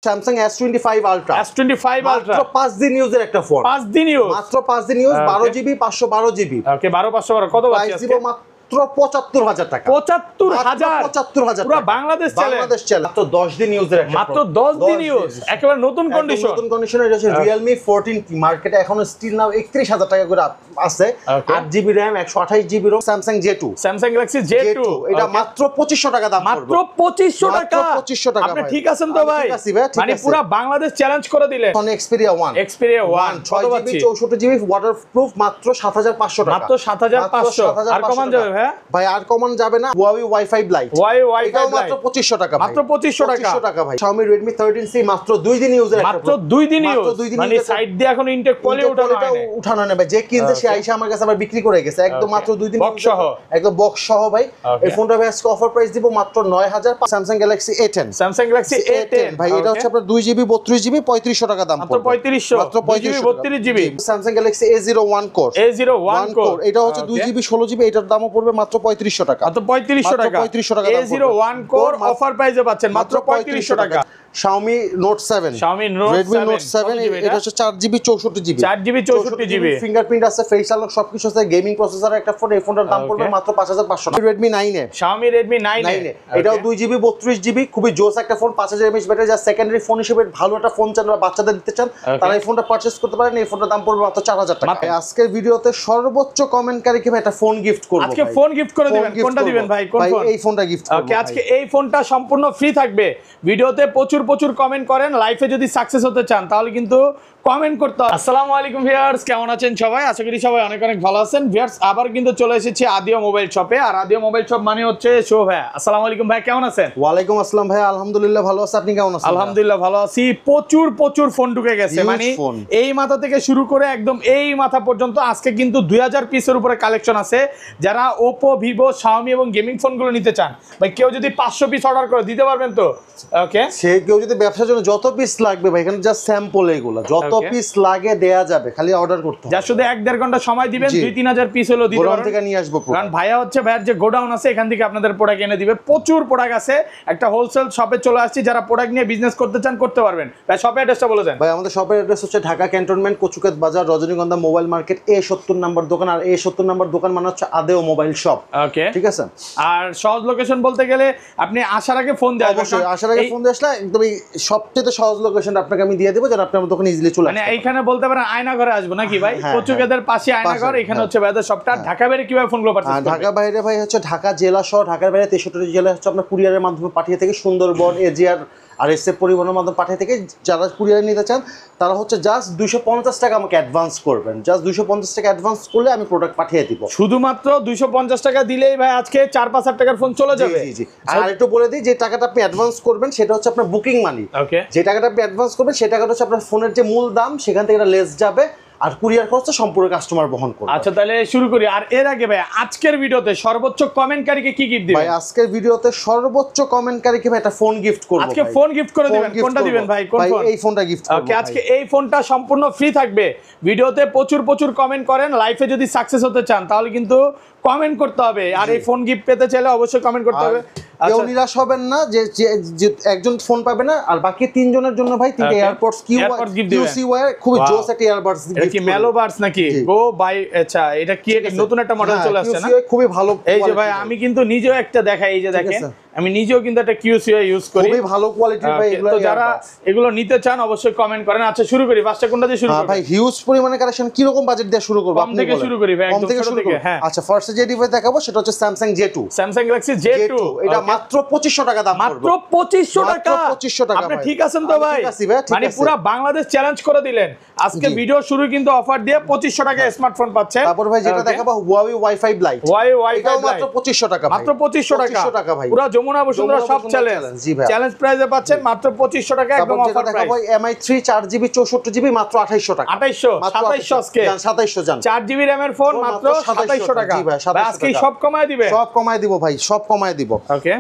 Samsung S25 Ultra S25 Ultra মাত্র 5 দিন ইউজের একটা ফোন 5 দিন ইউজ মাত্র 5 দিন ইউজ 12 জিবি 512 জিবি ওকে 12 কত বাজছে আজকে মাত্র 75000 টাকা 75000 পুরো বাংলাদেশ চ্যালেঞ্জ মাত্র 10 দিন ইউজের একটা মাত্র 10 দিন ইউজ একেবারে নতুন কন্ডিশনে এটা হচ্ছে Realme 14 মার্কেটে এখনো স্টিল নাও 31000 টাকা করে আছে 8GB RAM 128GB ROM Samsung J2 Samsung Galaxy J2 এটা মাত্র 2500 টাকা দাম মাত্র 2500 টাকা 2500 টাকা আপনি ঠিক আছেন তো ভাই মানে পুরো বাংলাদেশ চ্যালেঞ্জ করে দিলেন Xperia 1 6GB 64GB ওয়াটারপ্রুফ মাত্র 7500 টাকা মাত্র 7500 আর কমান যাবে ভাই আর কমন যাবে না Huawei Wi-Fi Lite এটাও মাত্র 2500 টাকা মাত্র 2500 টাকা ভাই Xiaomi Redmi 13C মাত্র 2 দিন ইউজের মাত্র 2 দিন ইউজ মানে সাইড দিয়ে এখন ইনটেক পলি উঠানো না ভাই যে কিনছে সে আইসা আমার কাছে আবার বিক্রি করে গেছে একদম মাত্র 2 দিন বক্স সহ একদম বক্স সহ ভাই এই ফোনটা ভাই আজকে অফার প্রাইস দিব মাত্র 9000 Samsung Galaxy A10 ভাই এটা হচ্ছে আপনার 2GB 32GB 3500 টাকা দাম মাত্র 3500 মাত্র 32GB Samsung Galaxy A01 Core এটা হচ্ছে 2GB 16GB এটার দামও পড়বে মাত্র 3500 টাকা মাত্র 3500 টাকা A01 Core অফার প্রাইসে পাচ্ছেন মাত্র 3500 টাকা Xiaomi Note 7 Redmi Note 7 এটা হচ্ছে 4GB 64GB ফিঙ্গারপ্রিন্ট আছে ফেস আনলক সবকিছু আছে গেমিং প্রসেসরের একটা ফোন এই ফোনটার দাম পড়বে মাত্র 5500 টাকা Redmi 9 Xiaomi Redmi 9 এটাও 2GB 32GB খুবই জোস একটা ফোন 5000 mAh ব্যাটারি যা সেকেন্ডারি ফোন হিসেবে ভালো একটা ফোন চান বা বাচ্চাদের দিতে চান তারা এই ফোনটা পারচেজ করতে পারেন এই ফোনটার দাম পড়বে মাত্র 4000 টাকা আজকের ভিডিওতে সর্বোচ্চ কমেন্টকারীকে একটা ফোন গিফট করব আজকে ফোন গিফট করে দিবেন কোনটা দিবেন ভাই কোন ফোন এই ফোনটা গিফট করব ওকে আজকে এই ফোনটা সম্পূর্ণ ফ্রি থাকবে ভিডিওতে প্রচুর কমেন্ট করেন লাইফে যদি সাকসেস হতে চান তাহলে কিন্তু কমেন্ট করতে হবে আসসালামু আলাইকুম ভিউয়ার্স কেমন আছেন সবাই আশা করি সবাই অনেক ভালো আছেন ভিউয়ার্স আবার কিন্তু চলে এসেছি আদিও মোবাইল শপে আর আদিও মোবাইল শপ মানে হচ্ছে শো ভাই আসসালামু আলাইকুম ভাই কেমন আছেন ওয়া আলাইকুম আসসালাম ভাই আলহামদুলিল্লাহ ভালো আছি আপনি কেমন আছেন আলহামদুলিল্লাহ ভালো আছি প্রচুর ফোন ঢুকে গেছে মানে এই মাথা থেকে শুরু করে একদম এই মাথা পর্যন্ত আজকে কিন্তু 2000 পিসের উপরে কালেকশন আছে যারা Oppo Vivo Xiaomi এবং গেমিং ফোনগুলো নিতে চান ভাই কেউ যদি 500 পিস অর্ডার করে দিতে পারবেন তো ওকে সে কেউ যদি ব্যবসার জন্য যত পিস লাগবে ভাই এখানে জাস্ট স্যাম্পল এগুলো যত পিস লাগে দেয়া যাবে খালি অর্ডার করতে হবে যা শুধু 1.5 ঘন্টা সময় দিবেন 2-3000 পিস হলো দিতে পারবেন থেকে নিয়ে আসবো কারণ ভাইয়া হচ্ছে ভাইয়ের যে গোডাউন আছে এখান থেকে আপনাদের প্রোডাক্ট এনে দিবে প্রচুর প্রোডাক্ট আছে একটা হোলসেল শপে চলে আসছি যারা প্রোডাক্ট নিয়ে বিজনেস করতে চান করতে পারবেন ভাই শপের অ্যাড্রেসটা বলে দেন ভাই আমাদের শপের অ্যাড্রেস হচ্ছে ঢাকা ক্যান্টনমেন্ট কচুকাত বাজার রজনীগন্ধা মোবাইল মার্কেট A70 নাম্বার দোকান আর A70 নাম্বার দোকান মানে হচ্ছে আদেও মোবাইল শপ ওকে ঠিক আছে আর সহজ লোকেশন বলতে গেলে আপনি আসার আগে ফোন দিয়ে অবশ্যই আসার আগে ফোন দিয়ে আসলে একদম সবচেয়ে সহজ লোকেশনটা আপনাকে আমি দিয়ে দেব যেন আপনি আমার দোকানে ইজিলি চলে আসতে মানে এইখানে বলতে পারেন আয়না ঘরে আসবো নাকি ভাই কচুকাদের পাশে আয়না ঘর এখানে হচ্ছে ভাইদের সবটা ঢাকা বাইরে কিভাবে ফোনগুলো পাঠাতে ঢাকা বাইরে ভাই হচ্ছে ঢাকা জেলা সহ ঢাকার বাইরে 63টি জেলা হচ্ছে আপনার কুরিয়ারের মাধ্যমে পাঠিয়ে থেকে সুন্দরবন এজিআর আর এসএফ পরিবহনের মাধ্যমে পাঠিয়ে থেকে যারা কুরিয়ারে নিতে চান তারা হচ্ছে জাস্ট 250 টাকা আমাকে অ্যাডভান্স করবেন জাস্ট 250 টাকা অ্যাডভান্স করলে আমি প্রোডাক্ট পাঠিয়ে দিব শুধুমাত্র 250 টাকা দিলেই ভাই আজকে 4-5 হাজার টাকার ফোন চলে যাবে জি আর একটু বলে দিই যে টাকাটা আপনি অ্যাডভান্স করবেন সেটা হচ্ছে আপনার বুকিং মানি ওকে যে টাকাটা আপনি অ্যাডভান্স করবেন সেই টাকাটা হচ্ছে আপনার ফোনের যে মূল দাম সেখান থেকে এটা লেস যাবে আর কুরিয়ার খরচটা সম্পূর্ণ কাস্টমার বহন করবে আচ্ছা তাহলে শুরু করি আর এর আগে ভাই আজকের ভিডিওতে সর্বোচ্চ কমেন্টকারীকে কি গিফট দিবেন ভাই আজকের ভিডিওতে সর্বোচ্চ কমেন্টকারীকে ভাই একটা ফোন গিফট করব আজকে ফোন গিফট করে দিবেন কোনটা দিবেন ভাই কোন ফোন এই ফোনটা গিফট করব ওকে আজকে এই ফোনটা সম্পূর্ণ ফ্রি থাকবে ভিডিওতে প্রচুর কমেন্ট করেন লাইফে যদি সাকসেস হতে চান তাহলে কিন্তু কমেন্ট করতে হবে আর এই ফোন গিফট পেতে চাইলে অবশ্যই কমেন্ট করতে হবে কেউ নিরাশ হবেন না যে একজন ফোন পাবে না আর বাকি তিনজনের জন্য ভাই তিনটা এয়ারপডস কিউসি ওয়্যার খুব জোস একটা এয়ারবাডস এটা কি মেলোবাডস নাকি গো বাই আচ্ছা এটা কি নতুন একটা মডেল চলে আসছে না খুবই ভালো এই যে ভাই আমি কিন্তু নিজেও একটা দেখাই এই যে দেখেন আমি নিজেও কিন্তু একটা কিউসিও ইউজ করি খুবই ভালো কোয়ালিটির ভাই এগুলো তো যারা এগুলো নিতে চান অবশ্যই কমেন্ট করেন আচ্ছা শুরু করি ফার্স্টে কোনটা দিয়ে শুরু করব ভাই হিউজ পরিমাণে কালেকশন কি রকম বাজেট দিয়ে শুরু করব আপনি থেকে শুরু করি ভাই একদম ছোট থেকে হ্যাঁ আচ্ছা ফার্স্টে যে ডিভাইস দেখাবো সেটা হচ্ছে Samsung J2 Samsung Galaxy J2 এটা মাত্র 2500 টাকা দাম মাত্র 2500 টাকা 2500 টাকা আপনি ঠিক আছেন তো ভাই ঠিক আছে ভাই মানে পুরো বাংলাদেশ চ্যালেঞ্জ করে দিলেন আজকে ভিডিও শুরু কিন্তু অফার দিয়ে 2500 টাকা স্মার্টফোন পাচ্ছেন তারপর ভাই যেটা দেখাবো Huawei Wi-Fi Lite এটাও মাত্র 2500 টাকা মাত্র 2500 টাকা ভাই পুরো যমুনা বসুন্ধরা সব চ্যালেঞ্জ জি ভাই চ্যালেঞ্জ প্রাইসে পাচ্ছেন মাত্র 2500 টাকা একদম offer price MI3 4GB 64GB মাত্র 2800 টাকা 2700 আজকে 2700 জান 4GB RAM এর ফোন মাত্র 2700 টাকা ভাই আজকে সব কমায় দিবে সব কমায় দিব ভাই সব কমায় দিব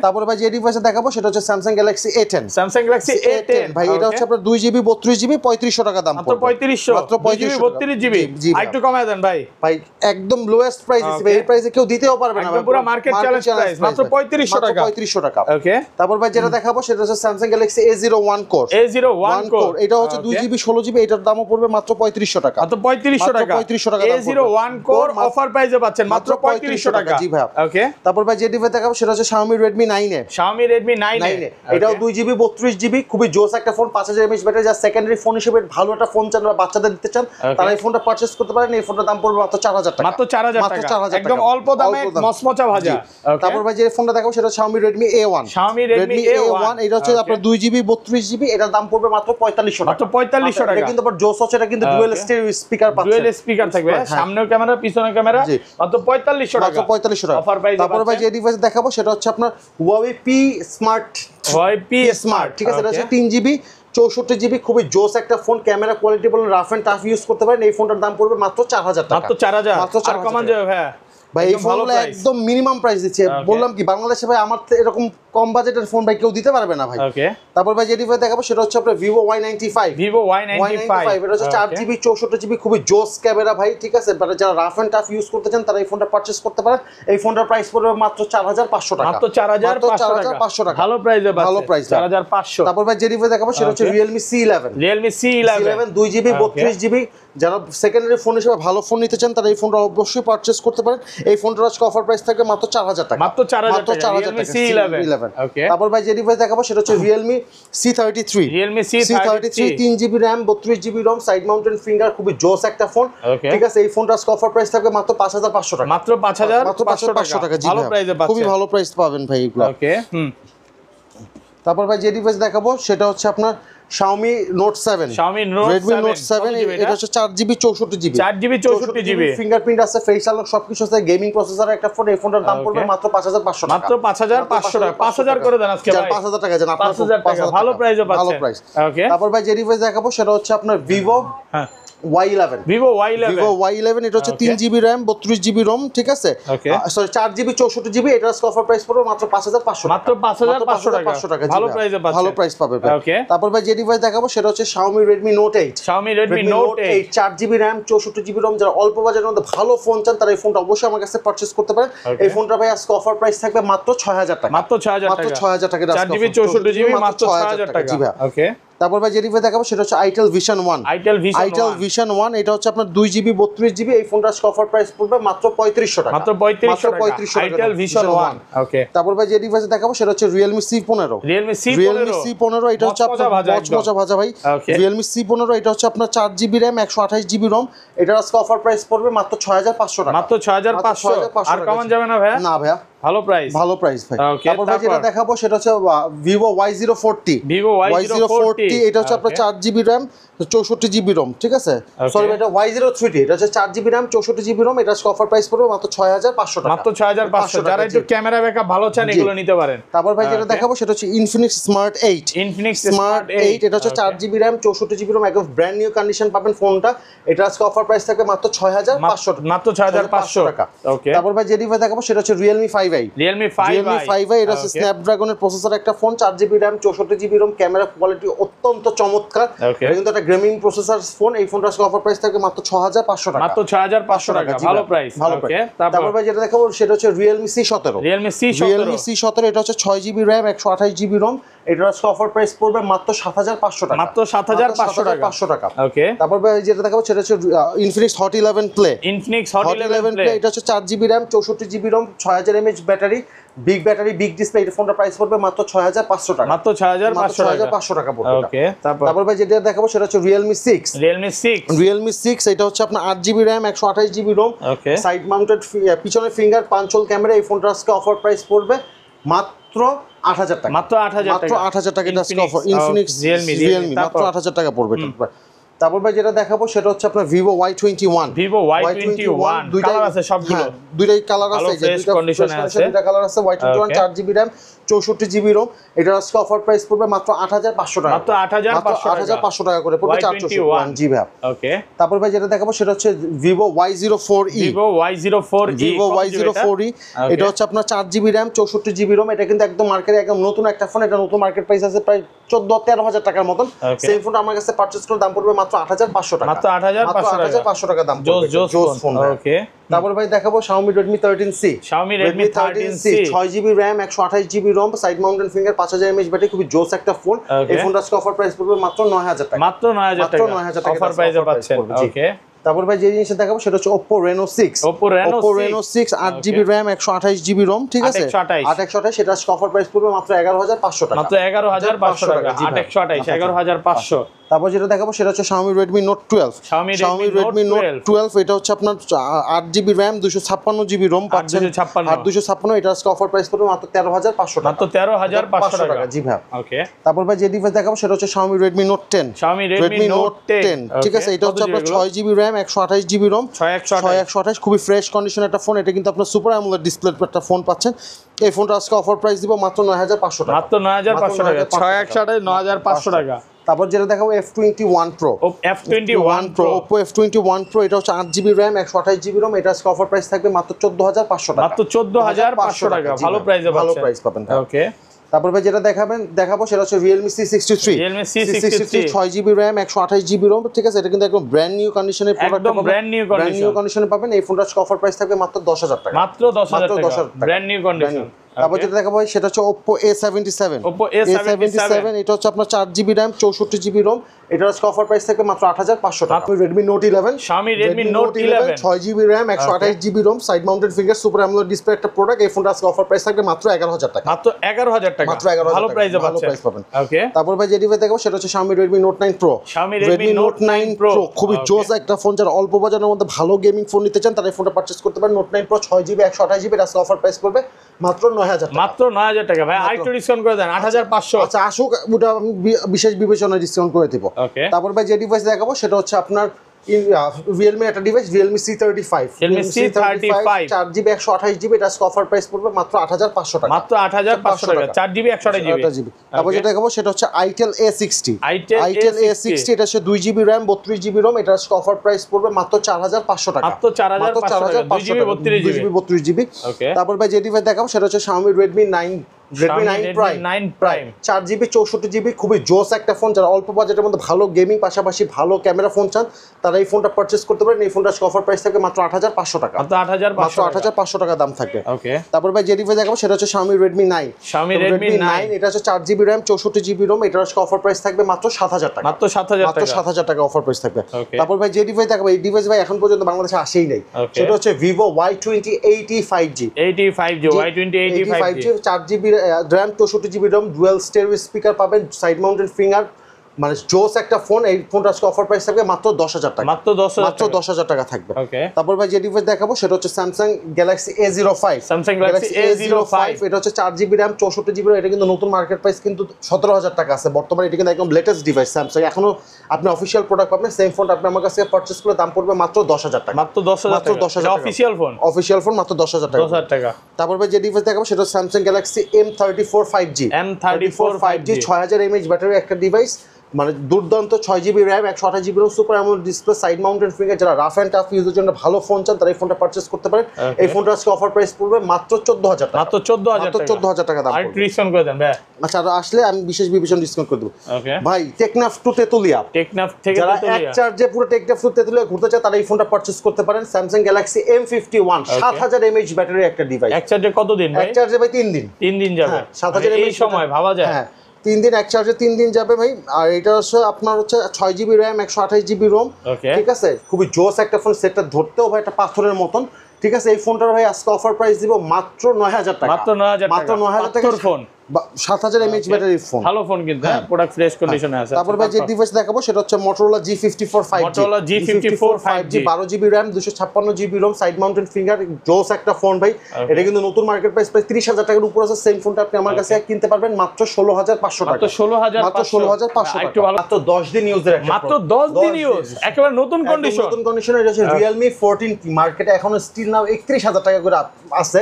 তারপরে ভাই যে ডিভাইসে দেখাবো সেটা হচ্ছে Samsung Galaxy A10। Samsung Galaxy A10 ভাই এটা হচ্ছে আপনার 2GB 32GB 3500 টাকা দাম মাত্র 3500 মাত্র 32GB আরেকটু কমায় দেন ভাই একদম লোয়েস্ট প্রাইস দিছি এই প্রাইসে কেউ দিতেও পারবে না একদম পুরো মার্কেট চ্যালেঞ্জ প্রাইস মাত্র 3500 টাকা 3500 টাকা ওকে তারপর ভাই যেটা দেখাবো সেটা হচ্ছে স্যামসাং গ্যালাক্সি A01 কোর এটা হচ্ছে 2GB 16GB এটার দামও পড়বে মাত্র 3500 টাকা মাত্র 3500 টাকা A01 কোর অফার প্রাইসে পাচ্ছেন মাত্র 3500 টাকা জি ভাই ওকে তারপর ভাই যে ডিভাইস দেখাবো সেটা হচ্ছে Xiaomi Redmi 9A এটাও 2GB 32GB খুবই জোস একটা ফোন 5000 mAh ব্যাটারি যা সেকেন্ডারি ফোন হিসেবে ভালো একটা ফোন চান বা বাচ্চাদের দিতে চান তারা এই ফোনটা পারচেজ করতে পারেন এই ফোনটার দাম পড়বে মাত্র 4000 টাকা মাত্র 4000 টাকা একদম অল্প দামে মচমচা ভাজা তারপর ভাই যে ফোনটা দেখাবো সেটা Xiaomi Redmi A1 এটা হচ্ছে আপনার 2GB 32GB এটার দাম পড়বে মাত্র 4500 টাকা মাত্র 4500 টাকা এটা কিন্তু আবার জোস আছে এটা কিন্তু ডুয়াল স্টেরিও স্পিকার পাচ্ছেন ডুয়াল স্পিকার থাকবে সামনেও ক্যামেরা পিছনেও ক্যামেরা মাত্র 4500 টাকা মাত্র 4500 টাকা অফার প্রাইসে তারপর ভাই যে ডিভাইস দেখাবো সেটা হচ্ছে আপনার Huawei P Smart ঠিক আছে এটা হচ্ছে 3GB 64GB খুবই জোস একটা ফোন ক্যামেরা কোয়ালিটি বলেন রাফ এন্ড টাফ ইউজ করতে পারেন এই ফোনটার দাম পড়বে মাত্র 4000 টাকা মাত্র 4000 আর কমান যাবে ভাই এই ফোনগুলো একদম মিনিমাম প্রাইস দিচ্ছে বললাম কি বাংলাদেশে ভাই আমার এরকম কম বাজেটের ফোন ভাই কেউ দিতে পারবে না ভাই ওকে তারপর ভাই যে ডিভাইস দেখাবো সেটা হচ্ছে আপনার Vivo Y95 এটা হচ্ছে 4GB 64GB খুবই জোস ক্যামেরা ভাই ঠিক আছে বাট যারা রাফ এন্ড টাফ ইউজ করতে চান তারা এই ফোনটা পারচেজ করতে পারেন এই ফোনটার প্রাইস পড়বে মাত্র 4500 টাকা মাত্র 4500 টাকা ভালো প্রাইসে পাচ্ছেন ভালো প্রাইস 4500 তারপর ভাই যে ডিভাইস দেখাবো সেটা হচ্ছে Realme C11 2GB 32GB যারা সেকেন্ডারি ফোন হিসেবে ভালো ফোন নিতে চান তারা এই ফোনটা অবশ্যই পারচেজ করতে পারেন এই ফোনটার আজকে অফার প্রাইস থাকবে মাত্র 4000 টাকা মাত্র 4000 টাকা Realme C11 ওকে তারপর ভাই যে ডিভাইস দেখাবো সেটা হচ্ছে Realme C33 3GB RAM 32GB ROM side mounted finger খুবই জোস একটা ফোন ঠিক আছে এই ফোনটার আজকে অফার প্রাইস থাকবে মাত্র 5500 টাকা মাত্র 5500 টাকা ভালো প্রাইসে পাচ্ছেন খুবই ভালো প্রাইস পাবেন ভাই এগুলো ওকে তারপর ভাই যে ডিভাইস দেখাবো সেটা হচ্ছে আপনার Xiaomi Note 7 Redmi Note 7 এটা হচ্ছে 4GB 64GB ফিঙ্গারপ্রিন্ট আছে ফেস আনলক সবকিছু আছে গেমিং প্রসেসর একটা ফোন এই ফোনটার দাম পড়বে মাত্র 5500 টাকা মাত্র 5500 টাকা 5000 করে দেন আজকে ভাই 5000 টাকা জান আপনার 5000 টাকা ভালো প্রাইসে পাচ্ছেন ভালো প্রাইস ওকে তারপর ভাই যে ডিভাইস দেখাবো সেটা হচ্ছে আপনার Vivo Y11 এটা হচ্ছে 3GB RAM 32GB ROM ঠিক আছে সরি 4GB 64GB এটার অফার প্রাইস পড়বে মাত্র 5500 মাত্র 5500 টাকা ভালো প্রাইসে পাচ্ছেন ভালো প্রাইস পাবে তারপর ভাই যে ডিভাইস দেখাবো সেটা হচ্ছে Xiaomi Redmi Note 8 4GB RAM 64GB ROM যারা অল্প বাজেটের মধ্যে ভালো ফোন চান তারা এই ফোনটা অবশ্যই আমার কাছে পারচেজ করতে পারেন এই ফোনটা ভাই আজকে অফার প্রাইস থাকবে মাত্র 6000 টাকা মাত্র 6000 টাকা 4GB 64GB মাত্র 6000 টাকা ওকে তারপর ভাই যে ডিভাইস দেখাবো সেটা হচ্ছে Itel Vision 1 এটা হচ্ছে আপনার 2GB 32GB এই ফোনটার অফার প্রাইস পড়বে মাত্র 3500 টাকা মাত্র 3500 টাকা Itel Vision 1 ওকে তারপর ভাই যে ডিভাইস দেখাবো সেটা হচ্ছে Realme C15 এটা হচ্ছে আপনার মচমচা ভাজা ভাই Realme C15 এটা হচ্ছে আপনার 4GB RAM 128GB ROM এটার আজকে অফার প্রাইস পড়বে মাত্র 6500 টাকা মাত্র 6500 আর কমান যাবে না ভাই না ভাইয়া ভালো প্রাইস ভাই তারপর ভাই যেটা দেখাবো সেটা হচ্ছে Vivo Y040 এটা হচ্ছে আপনার 4GB RAM 64GB ROM ঠিক আছে সরি এটা Y030 এটা হচ্ছে 4GB RAM 64GB ROM এটার অফার প্রাইস পড়বে মাত্র 6500 টাকা মাত্র 6500 যারা একটু ক্যামেরা ব্যাকআপ ভালো চান এগুলো নিতে পারেন তারপর ভাই যেটা দেখাবো সেটা হচ্ছে Infinix Smart 8 এটা হচ্ছে 4GB RAM 64GB ROM একদম ব্র্যান্ড নিউ কন্ডিশন পাবেন ফোনটা এটা আজকে অফার প্রাইস থাকবে মাত্র 6500 মাত্র 6500 টাকা ওকে তারপর ভাই যে ডিভাইস দেখাবো সেটা হচ্ছে Realme 5i এটা হচ্ছে স্ন্যাপড্রাগনের প্রসেসর একটা phone 4GB RAM 64GB ROM camera quality অত্যন্ত চমৎকার এটা কিন্তু একটা গেমিং প্রসেসর ফোন এই ফোনটার অফার প্রাইস থাকে মাত্র 6500 টাকা মাত্র 6500 টাকা ভালো প্রাইস ওকে তারপর ভাই যেটা দেখাবো সেটা হচ্ছে Realme C17 এটা হচ্ছে 6GB RAM 128GB ROM এটার অফার প্রাইস পড়বে মাত্র 7500 টাকা মাত্র 7500 টাকা ওকে তারপর ভাই যেটা দেখাবো সেটা হচ্ছে Infinix Hot 11 Play এটা হচ্ছে 4GB RAM 64GB ROM 6000 mAh battery big battery big display এই ফোনটার প্রাইস পড়বে মাত্র 6500 টাকা মাত্র 6500 টাকা পড়বে ওকে তারপর ভাই যেটা দেখাবো সেটা হচ্ছে Realme 6 এটা হচ্ছে আপনার 8GB RAM 128GB ROM side mounted পিছনে ফিঙ্গার পাঁচ হোল ক্যামেরা এই ফোনটার আজকে অফার প্রাইস পড়বে মাত্র 8000 টাকা মাত্র 8000 টাকা এটা আজকে অফার Infinix Realme মাত্র 8000 টাকা পড়বে তারপর ভাই যেটা দেখাবো সেটা হচ্ছে আপনার Vivo Y21 Vivo Y21 colour আছে সবগুলো, দুইটাই কালার আছে, যে দুইটা কন্ডিশনে আছে, দুইটা কালার আছে। Y21 4GB RAM 64GB ROM, এটার আজকে অফার প্রাইস পড়বে মাত্র 8500 টাকা, মাত্র 8500 টাকা করে পড়বে 401GB। ওকে, তারপর ভাই যেটা দেখাবো সেটা হচ্ছে ভিভো Y04e, ভিভো Y04e, এটা হচ্ছে আপনার 4GB RAM 64GB ROM। এটা কিন্তু একদম মার্কেটে একদম নতুন একটা ফোন, এটা নতুন মার্কেট প্রাইস আছে প্রায় 14-13 টাকার মতন। সেই ফোনটা আমার কাছে পারচেজ করে দাম পড়বে মাত্র 8500 টাকা, মাত্র 8500 টাকা দাম পড়বে। জোস ফোন। ওকে, তারপর ভাই দেখাবো Xiaomi Redmi 13C, 6GB RAM 128GB ROM, side mountain finger, 5000 mAh battery, খুবই জোস একটা ফোন। এই ফোনটার অফার প্রাইস পড়বে মাত্র 9000 টাকা, মাত্র 9000 টাকা অফার প্রাইসে পাচ্ছেন। ওকে, তারপর ভাই যে জিনিসটা দেখাবো সেটা হচ্ছে Oppo Reno 6, Oppo Reno 6 8GB RAM 128GB ROM, ঠিক আছে 8128, সেটা অফার প্রাইস পড়বে মাত্র 11500 টাকা, মাত্র 11500 টাকা, 8128 11500। তারপর যেটা দেখাবো সেটা হচ্ছে Xiaomi Redmi Note 12, Xiaomi Redmi Note 12, এটা হচ্ছে আপনার 8GB RAM 256GB ROM পাচ্ছেন, 256, এটা আজকে অফার প্রাইস পড়বে মাত্র 13500 টাকা, মাত্র 13500 টাকা। জি ভাই। ওকে, তারপর ভাই যে ডিভাইস দেখাবো সেটা হচ্ছে Xiaomi Redmi Note 10, Redmi Note 10, ঠিক আছে, এটা হচ্ছে আপনার 6GB RAM 128GB ROM, 6128, খুবই ফ্রেশ কন্ডিশন একটা ফোন। এটা কিন্তু আপনার সুপার অ্যামোলেড ডিসপ্লে একটা ফোন পাচ্ছেন। এই ফোনটা আজকে অফার প্রাইস দিব মাত্র 9500 টাকা, মাত্র 9500 টাকা, 661 9500 টাকা। তারপর যেটা দেখাবো F21 Pro, Oppo F21 Pro, এটা হচ্ছে 8GB RAM 128GB ROM, এটা আজকে অফার প্রাইস থাকবে মাত্র 14500 টাকা, মাত্র 14500 টাকা, ভালো প্রাইসে পাচ্ছেন, ভালো প্রাইস পাবেন। ওকে, তারপর ভাই যেটা দেখাবো সেটা হচ্ছে Realme C63, 6GB RAM 128GB ROM, ঠিক আছে, এটা কিন্তু একদম ব্র্যান্ড নিউ কন্ডিশনের প্রোডাক্ট, একদম ব্র্যান্ড নিউ কন্ডিশনে পাবেন। এই ফোনটার অফার প্রাইস থাকবে মাত্র 10000 টাকা, মাত্র 10000 টাকা, ব্র্যান্ড নিউ কন্ডিশন। তারপর যেটা দেখাবো সেটা হচ্ছে Oppo A77, এটা হচ্ছে আপনার 4GB RAM 64GB ROM, এটার আজকে অফার প্রাইস থাকবে মাত্র 8500 টাকা। Redmi Note 11, Xiaomi Redmi Note 11, 6GB RAM 128GB ROM, side mounted finger, super AMOLED display একটা প্রোডাক্ট। এই ফোনটার আজকে অফার প্রাইস থাকবে মাত্র 11000 টাকা, মাত্র 11000 টাকা, ভালো প্রাইসে পাবেন। ওকে, তারপর ভাই যে ডিভাইস দেখাবো সেটা হচ্ছে Xiaomi Redmi Note 9 Pro, Redmi Note 9 Pro, খুবই জোস একটা ফোন। যারা অল্প বাজারের মধ্যে ভালো গেমিং ফোন নিতে চান তারা এই ফোনটা পারচেজ করতে পারেন। Note 9 Pro 6GB 128GB, এর আজকে অফার প্রাইস পড়বে মাত্র 9000 টাকা, মাত্র 9000 টাকা। ভাই আরেকটু ডিসকাউন্ট করে দেন, 8500। আচ্ছা আসুক, ওটা আমি বিশেষ বিবেচনায় ডিসকাউন্ট করে দিব। তারপর ভাই যে ডিভাইস দেখাবো সেটা হচ্ছে আপনার Realme একটা device, Realme C35, 4GB 128GB, এটা অফার প্রাইস পড়বে মাত্র 8500 টাকা, মাত্র 8500 টাকা, 4GB 128GB। তারপর যেটা দেখাবো সেটা হচ্ছে Itel A60, এটা হচ্ছে 2GB RAM 32GB ROM, এটা অফার প্রাইস পড়বে মাত্র 4500 টাকা, মাত্র 4500 টাকা, 2GB 32GB। তারপর ভাই যে ডিভাইস দেখাবো সেটা হচ্ছে Xiaomi Redmi 9 Prime, 4GB 64GB, খুবই জোস একটা ফোন। যারা অল্প বাজেটের মধ্যে ভালো গেমিং পাশাপাশি ভালো ক্যামেরা ফোন চান তারা এই ফোনটা পারচেজ করতে পারেন। এই ফোনটার অফার প্রাইস থাকবে মাত্র 8500 টাকা, মাত্র 8500 টাকা দাম থাকবে। ওকে, তারপর ভাই যে ডিভাইস দেখাবো সেটা হচ্ছে Xiaomi Redmi 9, এটা হচ্ছে 4GB RAM 64GB ROM, এটার অফার প্রাইস থাকবে মাত্র 7000 টাকা, মাত্র 7000 টাকা অফার প্রাইস থাকবে। তারপর ভাই যে ডিভাইস দেখাবো, এই ডিভাইস ভাই এখন পর্যন্ত বাংলাদেশে আসেই নাই, সেটা হচ্ছে Vivo Y20 85G, 4GB RAM 64GB ROM, dual stereo speaker পাবেন, সাইড মাউন্টেড ফিঙ্গার, মানে জোস একটা ফোন। এই ফোনটা আজকে অফার প্রাইস থাকবে মাত্র 10000 টাকা, মাত্র 10000 টাকা থাকবে। তারপর ভাই যে ডিভাইস দেখাবো সেটা হচ্ছে Samsung Galaxy A05, এটা হচ্ছে 4GB RAM 64GB, এটা কিন্তু নতুন মার্কেট প্রাইস কিন্তু 17000 টাকা আছে বর্তমানে। এটা কিন্তু একদম লেটেস্ট ডিভাইস Samsung, এখনো আপনি অফিশিয়াল প্রোডাক্ট পাবেন। সেম ফোনটা আপনি আমার কাছে পারচেজ করলে দাম পড়বে মাত্র 10000 টাকা, মাত্র 10000 টাকা, অফিশিয়াল ফোন মাত্র 10000 টাকা। তারপর ভাই যে ডিভাইস দেখাবো সেটা Samsung Galaxy M34 5G, 6000 mAh battery একটা ডিভাইস, মানে দুর্দান্ত 6GB RAM 128GB ROM, super AMOLED display, side mounted finger. যারা রাফ এন্ড টাফ ইউজের জন্য ভালো ফোন চান তারা এই ফোনটা পারচেজ করতে পারেন। এই ফোনটা আজকে অফার প্রাইস পড়বে মাত্র 14000 টাকা, মাত্র 14000 টাকা দাম। আর ডিসকাউন্ট করে দেন ভাই। আচ্ছা আসলে আমি বিশেষ বিবেচনা ডিসকাউন্ট করে দেব ভাই। টেকনাফ টু তেতুলিয়া, যারা এক চার্জে পুরো টেকনাফ টু তেতুলিয়া ঘুরতে চায় তারা এই ফোনটা পারচেজ করতে পারেন। Samsung Galaxy M51 7000 mAh battery একটা ডিভাইস। এক চার্জে কতদিন ভাই? এক চার্জে ভাই 3 দিন যাবে। 7000 এই সময় ভাবা যায়। হ্যাঁ 3 দিন, এক চার্জে 3 দিন যাবে ভাই। আর এটা হচ্ছে আপনার হচ্ছে 6GB RAM 128GB ROM, ঠিক আছে, খুবই জোস একটা ফোন। সেটটা ধরতেও ভাই একটা পাথরের মতন, ঠিক আছে। এই ফোনটার ভাই আজকে অফার প্রাইস দিব মাত্র 9000 টাকা, মাত্র 9000 টাকা ফোন। 7000 mAh ব্যাটারির ফোন, ভালো ফোন কিন্তু হ্যাঁ, প্রোডাক্ট ফ্রেশ কন্ডিশনে আছে। তারপর ভাই যে ডিভাইস দেখাবো সেটা হচ্ছে Motorola G54 5G, Motorola G54 5G 12GB RAM 256GB ROM, side mounted finger, জোস একটা ফোন ভাই। এটা কিন্তু নতুন মার্কেট প্রাইস প্রায় 30000 টাকার উপর আছে। সেম ফোনটা আপনি আমার কাছে কিনতে পারবেন মাত্র 16500 টাকা, মাত্র 16500 টাকা, মাত্র 10 দিন ইউজের একটা, মাত্র 10 দিন ইউজ, একেবারে নতুন কন্ডিশন, নতুন কন্ডিশনে। এটা হচ্ছে Realme 14T, মার্কেটে এখনো স্টিল নাও 31000 টাকা করে আছে।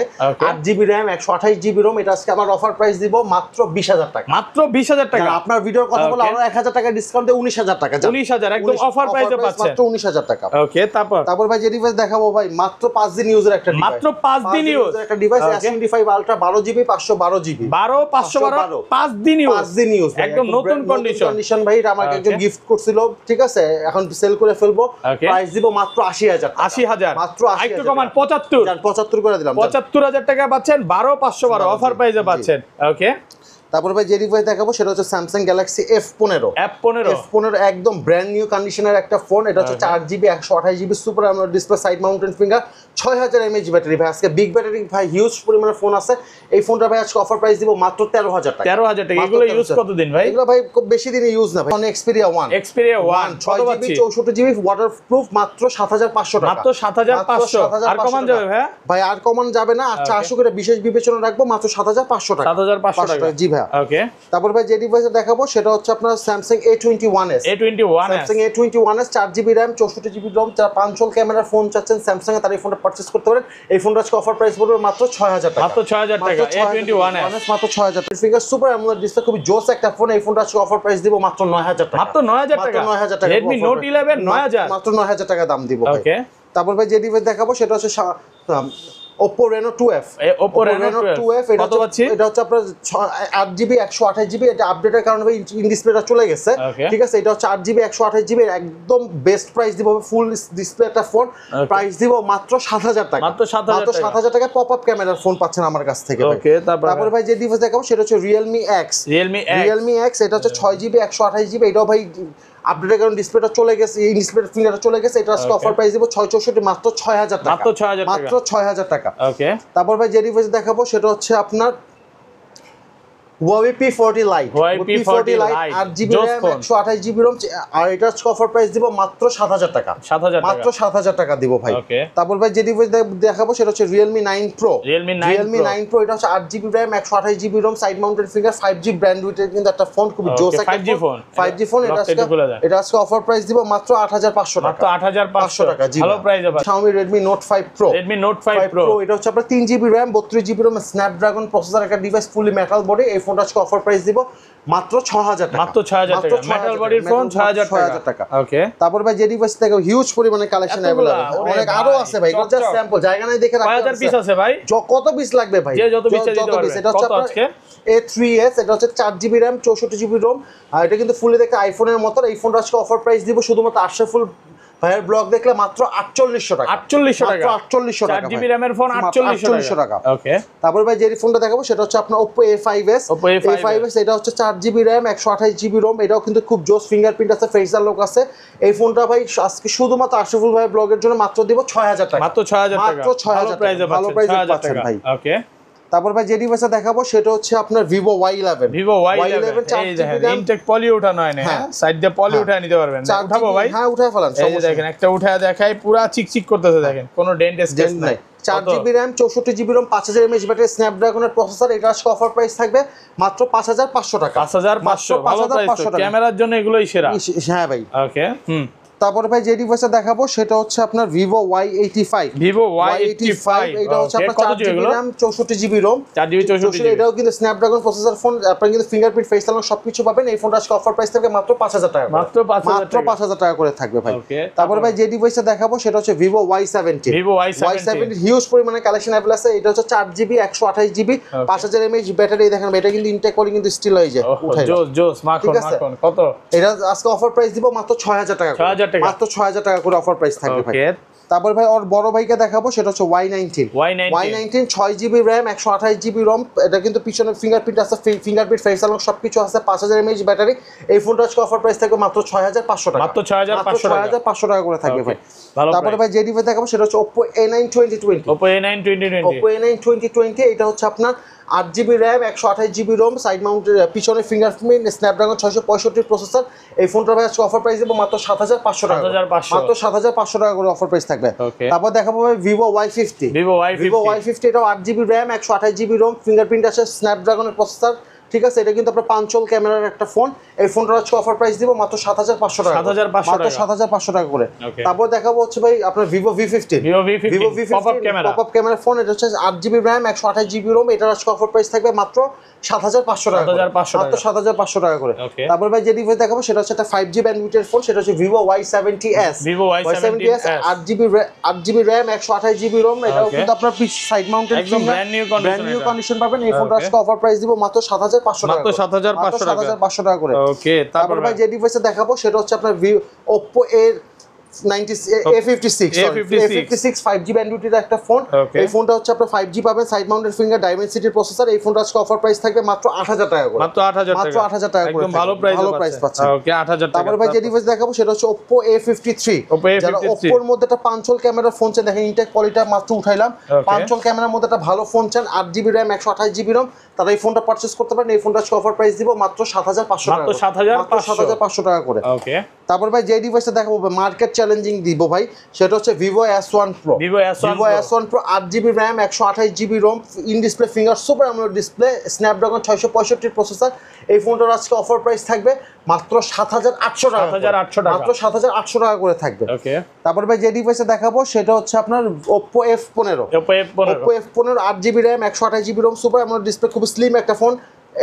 8GB RAM 128GB ROM, এটা আজকে আমার অফার প্রাইস দিব মাত্র 20000 টাকা, মাত্র 20000 টাকা। আপনার ভিডিওর কথা বলে আরো 1000 টাকা ডিসকাউন্ট দিয়ে 19000 টাকা, 19000 একদম অফার প্রাইসে পাচ্ছেন, মাত্র 19000 টাকা। ওকে, তারপর ভাই যে ডিভাইস দেখাবো ভাই মাত্র 5 দিন ইউজের একটা ডিভাইস, মাত্র 5 দিন ইউজ একটা device S25 Ultra 12GB 512GB 512 5 দিন ইউজ, 5 দিন ইউজ, একদম নতুন কন্ডিশন ভাই। এটা আমাকে একজন গিফট করছিল, ঠিক আছে, এখন সেল করে ফেলবো, প্রাইস দিব মাত্র 80000 টাকা, 80000 মাত্র 80 একটু কমান 75 করে দিলাম, 75000 টাকা পাচ্ছেন, 12512 অফার প্রাইসে পাচ্ছেন। ওকে, তারপর ভাই যে ডিভাইস দেখাবো সেটা হচ্ছে Samsung Galaxy F15 একদম ব্র্যান্ড নিউ কন্ডিশনের একটা ফোন। এটা হচ্ছে 4GB 128GB super AMOLED display, side mounted finger, 6000 mAh battery ভাই। আজকে বিগ ব্যাটারি ভাই, হিউজ পরিমাণের ফোন আছে। এই ফোনটা ভাই আজকে অফার প্রাইস দিব মাত্র 13000 টাকা, 13000 টাকা। এগুলো ইউজ কতদিন ভাই? এগুলো ভাই খুব বেশি দিন ইউজ না ভাই। Xperia 1 6GB 64GB ওয়াটারপ্রুফ, মাত্র 7500 টাকা, মাত্র 7500। আর কমান যাবে ভাই? ভাই আর কমান যাবে না, আর 400 করে বিশেষ বিবেচনা রাখবো, মাত্র 7500 টাকা, 7500 টাকা। জি ভাই। ওকে, তারপর ভাই যে ডিভাইস দেখাবো সেটা হচ্ছে আপনার Samsung A21s, Samsung A21s 4GB RAM 64GB ROM, যারা 5 ক্যামেরার ফোন চাচ্ছেন স্যামসাং এ, তারা এই ফোনটা পারচেজ করতে পারেন। এই ফোনটা আজকে অফার প্রাইস পড়বে মাত্র 6000 টাকা, মাত্র 6000 টাকা। A21s মাত্র 6000 টাকা। ফিঙ্গার সুপার অ্যামোলেড ডিসপ্লে, খুবই জোস একটা ফোন। এই ফোনটা আজকে অফার প্রাইস দিব মাত্র 9000 টাকা, মাত্র 9000 টাকা। 9000 টাকা। Redmi Note 11 9000, মাত্র 9000 টাকা দাম দিব ভাই। ওকে, তারপর ভাই যে ডিভাইস দেখাবো সেটা হচ্ছে Oppo Reno 2F, Oppo Reno 2F এটা হচ্ছে আপনার 8GB 128GB, এটা আপডেটের কারণে ইন ডিসপ্লেটা চলে গেছে, ঠিক আছে। এটা হচ্ছে 8GB 128GB, একদম বেস্ট প্রাইস দিব, ফুল ডিসপ্লে একটা ফোন, প্রাইস দিব মাত্র 7000 টাকা, মাত্র 7000 টাকা। পপআপ ক্যামেরার ফোন পাচ্ছেন আমার কাছ থেকে। ওকে, তারপর ভাই যে ডিভাইস দেখাবো সেটা হচ্ছে Realme X, এটা হচ্ছে 6GB 128GB, এটাও ভাই আপডেটের কারণে ডিসপ্লেটা চলে গেছে, এই ডিসপ্লের ফিঙ্গারটা চলে গেছে। এটা আজকে অফার প্রাইস দিব 664, মাত্র 6000 টাকা, মাত্র 6000 টাকা। ওকে, তারপর ভাই যে ডিভাইস দেখাবো সেটা হচ্ছে আপনার Huawei P40 Lite, 8GB RAM 128GB ROM, আর এটা অফার প্রাইস দিব মাত্র 7000 টাকা, মাত্র 7000 টাকা দিব ভাই। তারপর ভাই যে ডিভাইস দেখাবো সেটা হচ্ছে Realme 9 Pro, এটা হচ্ছে 8GB RAM 128GB ROM, side mounted finger, 5G brand উইটের কিন্তু একটা ফোন, খুব জোস একটা 5G ফোন। এটা আজকে অফার প্রাইস দিব মাত্র 8500 টাকা, মাত্র 8500 টাকা। জি, ভালো প্রাইস আছে। Xiaomi Redmi Note 5 Pro, এটা হচ্ছে আপনার 3GB RAM 32GB ROM, Snapdragon processor একটা ডিভাইস, ফুলি মেটাল বডি। এই ফোনটা আজকে অফার প্রাইস দিব মাত্র 6000 টাকা, মাত্র 6000 টাকা, মেটাল বডির ফোন 6000 টাকা। ওকে, তারপর ভাই যে ডিভাইস থেকে হিউজ পরিমাণে কালেকশন अवेलेबल, অনেক আরো আছে ভাই, এটা জাস্ট স্যাম্পল, জায়গা নাই দেখে রাখতে। 5000 পিস আছে ভাই, কত পিস লাগবে ভাই? যে যত পিস দিতে পারবে। এটা হচ্ছে আপনার A3s, এটা হচ্ছে 4GB RAM 64GB ROM, আর এটা কিন্তু ফুলি দেখতে আইফোনের মতো। এই ফোনটা আজকে অফার প্রাইস দিব শুধুমাত্র আশরাফুল ভাইয়ের ব্লগ দেখলে মাত্র 4800 টাকা, 4800 টাকা, 4800 টাকা। 4GB RAM এর ফোন 4800 টাকা। ওকে, তারপর ভাই যে ফোনটা দেখাবো সেটা হচ্ছে আপনার Oppo A5s, এটা হচ্ছে 4GB RAM 128GB ROM, এটাও কিন্তু খুব জোস, ফিঙ্গারপ্রিন্ট আছে, ফেসাল লক আছে। এই ফোনটা ভাই আজকে শুধুমাত্র আশরাফুল ভাইয়ের ব্লগের জন্য মাত্র দিব 6000 টাকা, মাত্র 6000 টাকা, মাত্র 6000 টাকা, ভালো প্রাইসে পাচ্ছেন ভাই। ওকে, তারপর ভাই যে ডিভাইসটা দেখাবো সেটা হচ্ছে আপনার Vivo Y11, এই দেখেন ইনটেক পলি উঠানো হয় না, সাইড দিয়ে পলি উঠায় নিতে পারবেন। উঠাবো ভাই? হ্যাঁ, উঠায় ফেলান, এই যে দেখেন একটা উঠায় দেখাই, পুরা চিকচিক করতেছে, দেখেন কোনো ডেন্ট স্কেচ নাই। 4GB RAM 64GB ROM 5000 mAh battery, স্ন্যাপড্রাগনের প্রসেসর, এটা আজকে অফার প্রাইস থাকবে মাত্র 5500 টাকা, 5500, ভালো প্রাইস। ক্যামেরার জন্য এগুলোই সেরা। হ্যাঁ ভাই। ওকে, তারপরে ভাই যে ডিভাইসটা দেখাবো সেটা হচ্ছে আপনার Vivo Y85, এটা হচ্ছে আপনার 4GB RAM 64GB ROM, 4GB 64GB, এটাও কিন্তু স্ন্যাপড্রাগন প্রসেসর ফোন, আপনারা কিন্তু ফিঙ্গারপ্রিন্ট, ফেস আনলক সবকিছু পাবেন। এই ফোনটা আজকে অফার প্রাইস থাকবে মাত্র 5000 টাকা, মাত্র 5000 টাকা করে থাকবে ভাই। তারপরে ভাই যে ডিভাইসটা দেখাবো সেটা হচ্ছে Vivo Y70, হিউজ পরিমাণে কালেকশন अवेलेबल আছে। এটা হচ্ছে 4GB 128GB 5000 mAh ব্যাটারি, দেখেন এটা কিন্তু ইনটেক কলি কিন্তু স্টিল হয়ে যায়, উঠাই জোস মাখন। কত? এটা আজকে অফার প্রাইস দিব মাত্র 6000 টাকা, মাত্র 6000 টাকা করে অফার প্রাইস থাকবে ভাই। তারপর ভাই ওর বড় ভাইকে দেখাবো সেটা হচ্ছে Y19, 6GB RAM 128GB ROM, এটা কিন্তু পিছনে ফিঙ্গারপ্রিন্ট আছে, ফিঙ্গারপ্রিন্ট, ফেস আনলক সবকিছু আছে, 5000 mAh ব্যাটারি। এই ফোনটা আজকে অফার প্রাইস থাকবে মাত্র 6500 টাকা, মাত্র 6500 টাকা করে থাকবে ভাই। তারপরে ভাই যে ডিভাইস দেখাবো সেটা হচ্ছে Oppo A9 2020, এটা হচ্ছে আপনার 8GB RAM 128GB Rome side mounted পিছনে ফিঙ্গারপ্রিন্ট স্ন্যাপড্রাগন 665 প্রসেসর। এই ফোনটার ভাই আজকে অফার প্রাইস দেবো মাত্র 7500 টাকা, 7500 মাত্র 7500 টাকা করে অফার প্রাইস থাকবে। Okay. তারপর দেখাবো ভাই ভিভো Y50, ভিভো Y50 এটাও 8GB RAM 128GB Rome fingerprint আছে স্ন্যাপড্রাগনের প্রসেসর, ঠিক আছে। এটা কিন্তু আপনার পাঞ্চল ক্যামেরার একটা ফোন। এই ফোনটার আজকে অফার প্রাইস দিব মাত্র 7500 টাকা, 7500 মাত্র 7500 টাকা করে। Okay. তারপর দেখাবো হচ্ছে ভাই আপনার Vivo V50, Vivo V50 pop up camera, pop up camera phone. এটা হচ্ছে 8GB র্যাম 128GB রোম। এটার আজকে অফার প্রাইস থাকবে মাত্র 7500 টাকা, 7500 মাত্র 7500 টাকা করে। Okay. তারপর ভাই যে ডিভাইস দেখাবো সেটা হচ্ছে একটা 5G ব্যান্ডউইথের ফোন, সেটা হচ্ছে Vivo Y70s, Vivo Y70s 8GB RAM 128GB ROM. এটাও Okay. কিন্তু আপনার সাইড মাউন্টেড একদম ব্র্যান্ড নিউ কন্ডিশন পাবেন। এই ফোনটা আজকে অফার প্রাইস দিব মাত্র 7500 টাকা, মাত্র 7500 টাকা, 7500 টাকা করে। ওকে। তারপর ভাই যে ডিভাইসে দেখাবো সেটা হচ্ছে আপনার Oppo A56 5G ব্যান্ডউইথের একটা ফোন। Okay. এই ফোনটা হচ্ছে আপনার 5G পাবেন সাইড মাউন্টেড ফিঙ্গার ডাইমেনসিটির প্রসেসর। এই ফোনটা আজকে অফার প্রাইস থাকবে মাত্র 8000 টাকা করে, মাত্র 8000 টাকা, মাত্র 8000 টাকা করে। একদম ভালো প্রাইস পাচ্ছেন। ওকে 8000 টাকা। তারপর ভাই যে ডিভাইস দেখাবো সেটা হচ্ছে Oppo A53, Oppo A53 যারা Oppo এর মধ্যে একটা পাঞ্চল ক্যামেরার ফোন চান, দেখেন ইনটেক কোয়ালিটি মাত্র উঠাইলাম। Okay. পাঞ্চল ক্যামেরার মধ্যে একটা ভালো ফোন চান 8GB র্যাম 128GB রোম, তারা এই ফোনটা পারচেজ করতে পারেন। এই ফোনটা আজকে অফার প্রাইস দিব মাত্র 7500 টাকা, মাত্র 7500 টাকা করে। ওকে। তারপর ভাই যে ডিভাইসটা দেখাবো মার্কেট চ্যালেঞ্জিং দিব ভাই, সেটা হচ্ছে Vivo S1 Pro, Vivo S1 Pro 8GB RAM 128GB ROM in display finger super AMOLED display Snapdragon 665 processor. এই ফোনটার আজকে অফার প্রাইস থাকবে মাত্র 7800 টাকা, 7800 টাকা, মাত্র 7800 টাকা করে থাকবে। ওকে। তারপর ভাই যে ডিভাইসে দেখাবো সেটা হচ্ছে আপনার Oppo F15, Oppo F15 8GB RAM 128GB Rome super AMOLED display, খুব স্লিম একটা ফোন।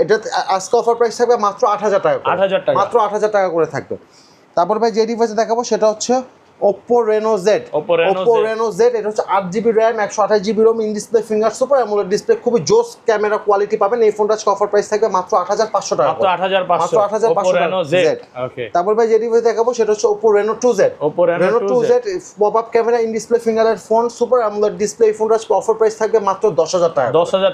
এটা আজকে অফার প্রাইস থাকবে মাত্র 8000 টাকা, 8000 টাকা, মাত্র 8000 টাকা করে থাকবে। তারপর ভাই যে ডিভাইসে দেখাবো সেটা হচ্ছে Oppo Reno Z, এটা হচ্ছে 8GB RAM 128GB ROM in display finger super AMOLED display, খুবই জোস ক্যামেরা কোয়ালিটি পাবেন। এই ফোনটা আজকে অফার প্রাইস থাকবে মাত্র 8500 টাকা, মাত্র 8500, মাত্র 8500 টাকা। ওকে। তারপর ভাই যে ডিভাইস দেখাবো সেটা হচ্ছে Oppo Reno 2Z, pop up camera in display ফিঙ্গারের ফোন সুপার অ্যামোলেড ডিসপ্লে। এই ফোনটা আজকে অফার প্রাইস থাকবে মাত্র 10000 টাকা, 10000